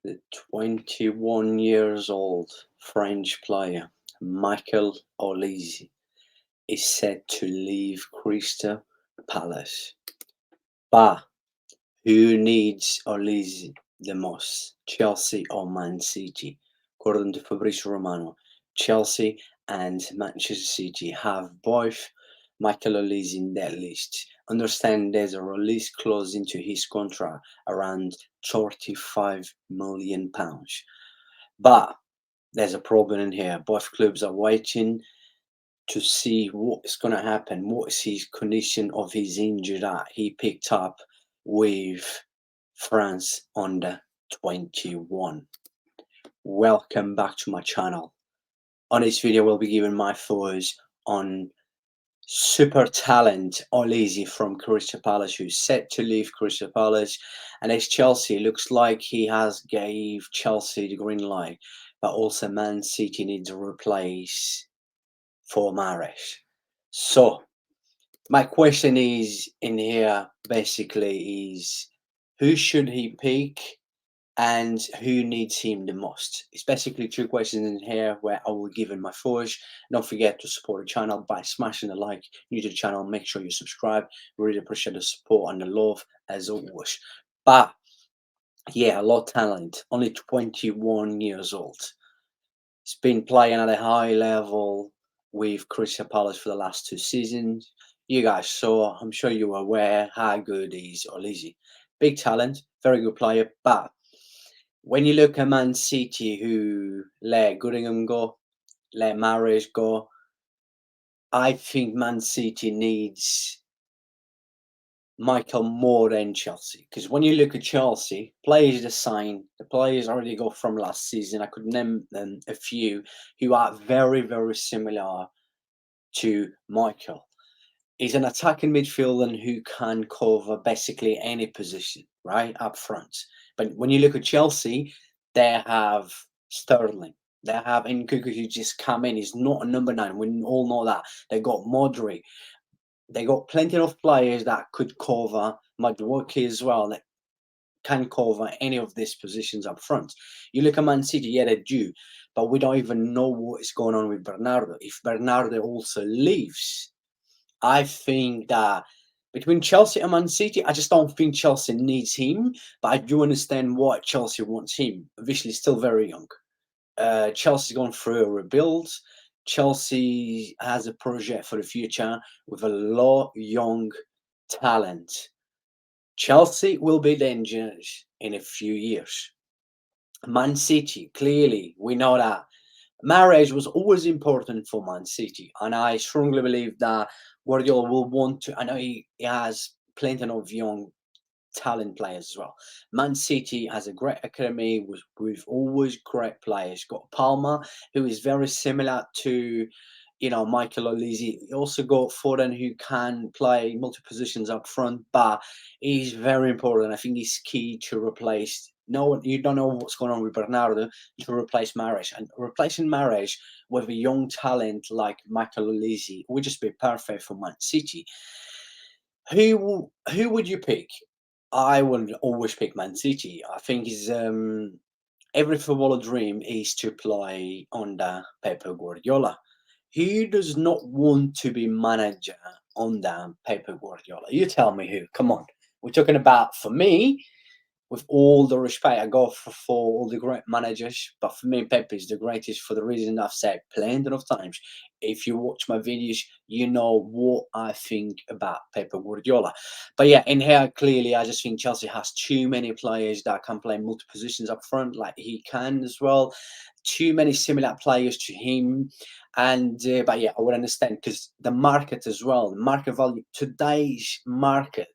The 21 years old French player Michael Olise is set to leave Crystal Palace. But who needs Olise the most, Chelsea or Man City? According to FABRIZIO Romano, Chelsea and Manchester City have both Michael Olise in their list. Understand there's a release clause into his contract around £35 million. But there's a problem in here. Both clubs are waiting to see what's going to happen. What is his condition of his injury that he picked up with France under 21. Welcome back to my channel. On this video, we'll be giving my thoughts on super talent Olise from Crystal Palace, who's set to leave Crystal Palace, and as Chelsea looks like he has gave Chelsea the green light, but also Man City needs to replace for Mahrez. So my question is in here basically is who should he pick and who needs him the most? It's basically two questions in here where I will give in my thoughts. Don't forget to support the channel by smashing the like. New to the channel, make sure you subscribe. Really appreciate the support and the love as always. But yeah, a lot of talent. Only 21 years old. He's been playing at a high level with Crystal Palace for the last 2 seasons. You guys saw, I'm sure you were aware how good he is, Olise. Big talent, very good player, but when you look at Man City, who let Gudingham go, let Mahrez go, I think Man City needs Michael more than Chelsea. Because when you look at Chelsea, players they sign, the players already go from last season. I could name them a few who are very, very similar to Michael. He's an attacking midfielder who can cover basically any position, right, up front. But when you look at Chelsea, they have Sterling. They have Nkunku who just come in. He's not a number 9. We all know that. They got Modric. They got plenty of players that could cover Madueke as well. That can cover any of these positions up front. You look at Man City, yeah, they do. But we don't even know what is going on with Bernardo. If Bernardo also leaves, I think that between Chelsea and Man City, I just don't think Chelsea needs him, but I do understand why Chelsea wants him. Obviously, still very young. Chelsea's gone through a rebuild. Chelsea has a project for the future with a lot of young talent. Chelsea will be dangerous in a few years. Man City, clearly, we know that marriage was always important for Man City, and I strongly believe that Guardiola will want to. I know he has plenty of young talent players as well. Man City has a great academy with always great players. Got Palmer, who is very similar to, Michael Olise. You also got Foden, who can play multi positions up front, but he's very important. I think he's key to replace. No, you don't know what's going on with Bernardo to replace Mahrez, and replacing Mahrez with a young talent like Michael Olise would just be perfect for Man City. Who would you pick? I would always pick Man City. I think is every footballer dream is to play under Pep Guardiola. Who does not want to be manager under Pep Guardiola? You tell me who. Come on. We're talking about, for me, with all the respect I go for all the great managers, but for me, Pep is the greatest for the reason I've said plenty of times. If you watch my videos, you know what I think about Pep Guardiola. But yeah, in here, clearly, I just think Chelsea has too many players that can play multi positions up front, like he can as well. Too many similar players to him. And but yeah, I would understand because the market as well, the market value, today's market.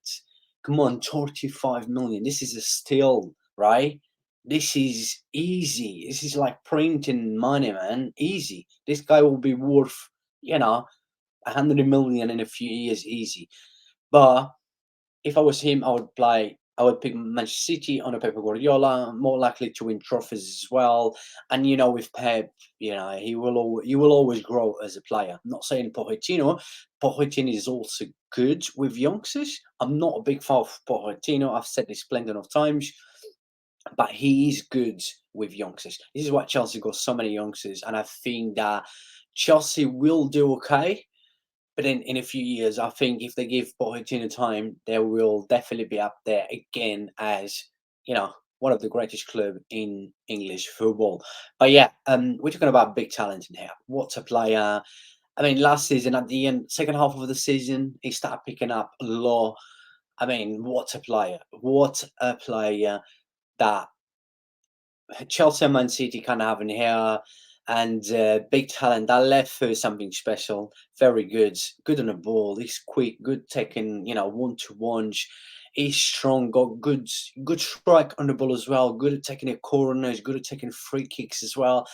Come on, 35 million. This is a steal, right? This is easy. This is like printing money, man. Easy. This guy will be worth, 100 million in a few years, easy. But if I was him, I would pick Manchester City on a Pep Guardiola, more likely to win trophies as well. And with Pep, he will always grow as a player. I'm not saying Pochettino. Pochettino is also good with youngsters. I'm not a big fan of Pochettino. I've said this plenty of times. but he is good with youngsters. This is why Chelsea got so many youngsters, and I think that Chelsea will do okay. But in a few years, I think if they give Pochettino time, they will definitely be up there again as, you know, one of the greatest club in English football. But yeah, we're talking about big talent in here. What a player! I mean, last season at the end, second half of the season, he started picking up a lot. I mean, what a player! What a player that Chelsea and Man City kind of have in here, and big talent that left for something special. Very good, good on the ball. He's quick, good taking, you know, one to ones. He's strong, got good strike on the ball as well. Good at taking a corners, good at taking free kicks as well.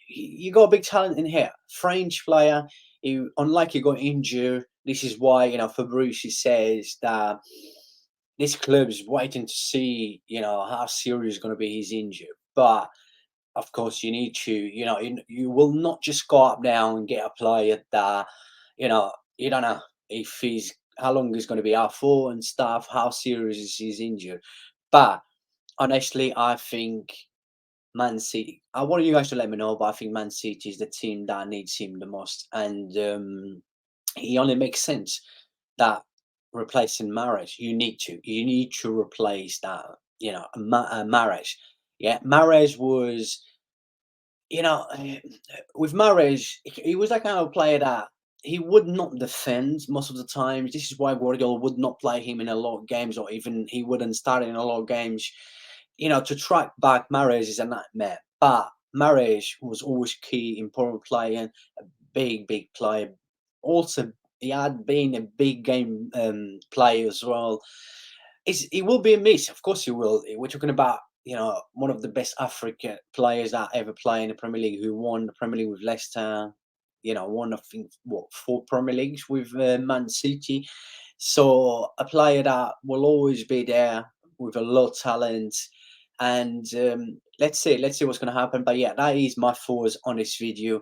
You got a big talent in here. French player. He, unlike he got injured. This is why, you know, Fabrizi says that this club's waiting to see, you know, how serious is going to be his injury. But of course, you need to, you know, you will not just go up now and get a player that, you know, you don't know if he's how long he's going to be out for and stuff, how serious is his injury. But honestly, I think Man City. I want you guys to let me know, but I think Man City is the team that needs him the most, and he only makes sense that replacing Mahrez, you need to replace that, you know, Mahrez. Yeah, Mahrez was, you know, with Mahrez, he was that kind of player that he would not defend most of the time. This is why Guardiola would not play him in a lot of games, or even he wouldn't start in a lot of games. You know, to track back Mahrez is a nightmare. But Mahrez was always key, important player, a big player. Also, he had been a big game player as well. He will be a miss, of course he will. We're talking about, you know, one of the best African players that ever play in the Premier League, who won the Premier League with Leicester. You know, won I think what 4 Premier Leagues with Man City. So a player that will always be there with a lot of talent. And let's see what's going to happen. But yeah, that is my thoughts on this video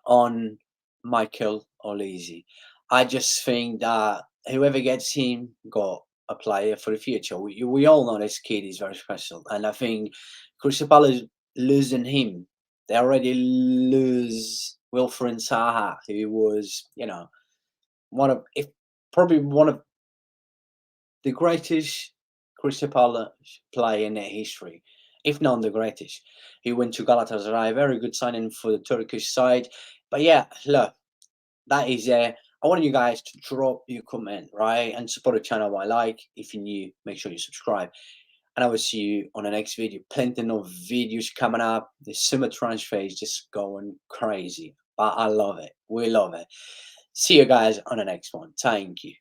on Michael Olise. I just think that whoever gets him got a player for the future. We all know this kid is very special, and I think Crystal Palace losing him, they already lose Wilfried Zaha, who was, you know, one of, if probably one of the greatest Crystal Palace player in their history, if not the greatest. He went to Galatasaray, very good signing for the Turkish side. But yeah, look, that is I want you guys to drop your comment, right, and support the channel by like. If you're new, make sure you subscribe, and I will see you on the next video. Plenty of videos coming up. The summer transfer is just going crazy, but I love it. We love it. See you guys on the next one. Thank you.